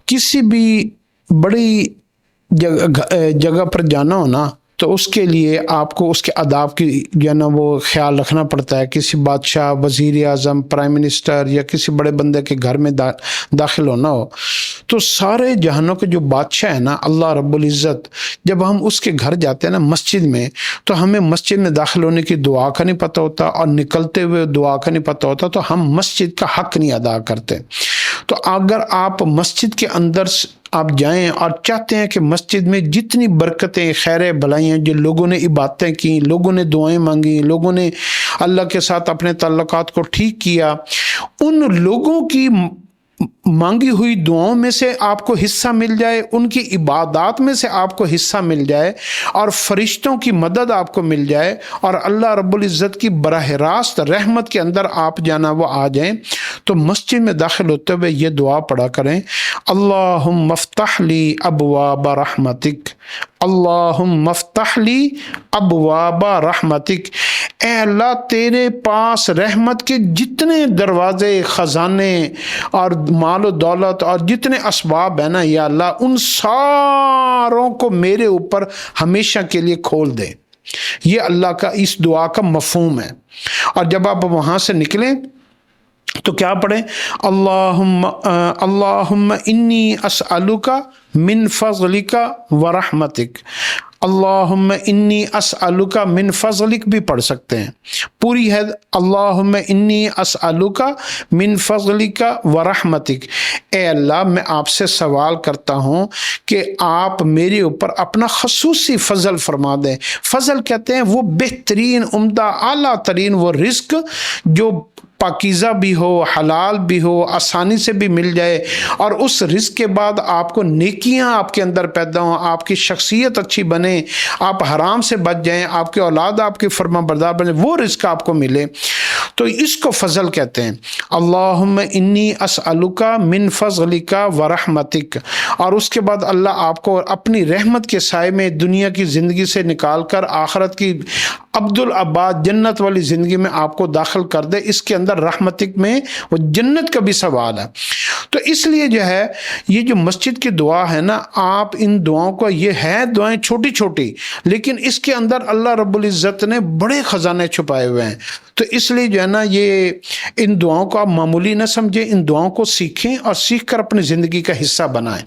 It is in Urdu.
کسی بھی بڑی جگہ پر جانا ہو نا تو اس کے لیے آپ کو اس کے آداب کی جو ہے نا وہ خیال رکھنا پڑتا ہے. کسی بادشاہ، وزیر اعظم، پرائم منسٹر یا کسی بڑے بندے کے گھر میں داخل ہونا ہو تو سارے جہانوں کے جو بادشاہ ہے نا اللہ رب العزت، جب ہم اس کے گھر جاتے ہیں نا مسجد میں، تو ہمیں مسجد میں داخل ہونے کی دعا کا نہیں پتہ ہوتا اور نکلتے ہوئے دعا کا نہیں پتہ ہوتا، تو ہم مسجد کا حق نہیں ادا کرتے. تو اگر آپ مسجد کے اندر آپ جائیں اور چاہتے ہیں کہ مسجد میں جتنی برکتیں، خیر بھلائیاں، جو لوگوں نے عبادتیں کی، لوگوں نے دعائیں مانگی، لوگوں نے اللہ کے ساتھ اپنے تعلقات کو ٹھیک کیا، ان لوگوں کی مانگی ہوئی دعاؤں میں سے آپ کو حصہ مل جائے، ان کی عبادات میں سے آپ کو حصہ مل جائے، اور فرشتوں کی مدد آپ کو مل جائے، اور اللہ رب العزت کی براہ راست رحمت کے اندر آپ جانا وہ آ جائیں، تو مسجد میں داخل ہوتے ہوئے یہ دعا پڑھا کریں: اللہم افتح لی ابواب رحمتک، اللہم افتح لی ابواب رحمتک. اے اللہ، تیرے پاس رحمت کے جتنے دروازے، خزانے اور مال و دولت اور جتنے اسباب ہیں نا یا اللہ، ان ساروں کو میرے اوپر ہمیشہ کے لیے کھول دے. یہ اللہ کا اس دعا کا مفہوم ہے. اور جب آپ وہاں سے نکلیں تو کیا پڑھیں؟ اللہم انی اسألک من فضلک ورحمتک. اللہم انی اسألک من فضلک بھی پڑھ سکتے ہیں، پوری ہے اللہم انی اسألک من فضلک ورحمتک. اے اللہ، میں آپ سے سوال کرتا ہوں کہ آپ میرے اوپر اپنا خصوصی فضل فرما دیں. فضل کہتے ہیں وہ بہترین، عمدہ، اعلیٰ ترین وہ رزق جو پاکیزہ بھی ہو، حلال بھی ہو، آسانی سے بھی مل جائے، اور اس رزق کے بعد آپ کو نیکیاں آپ کے اندر پیدا ہوں، آپ کی شخصیت اچھی بنے، آپ حرام سے بچ جائیں، آپ کے اولاد آپ کی فرما بردار بنے، وہ رزق آپ کو ملے. تو اس کو فضل کہتے ہیں. اللہم انی اسألک من فضلک ورحمتک. اور اس کے بعد اللہ آپ کو اپنی رحمت کے سائے میں دنیا کی زندگی سے نکال کر آخرت کی عبدالآباد جنت والی زندگی میں آپ کو داخل کر دے. اس کے اندر رحمتک میں وہ جنت کا بھی سوال ہے. تو اس لیے جو ہے یہ جو مسجد کی دعا ہے نا، آپ ان دعاؤں کو، یہ ہے دعائیں چھوٹی چھوٹی، لیکن اس کے اندر اللہ رب العزت نے بڑے خزانے چھپائے ہوئے ہیں. تو اس لیے جو ہے نا یہ ان دعاؤں کو آپ معمولی نہ سمجھیں، ان دعاؤں کو سیکھیں اور سیکھ کر اپنی زندگی کا حصہ بنائیں.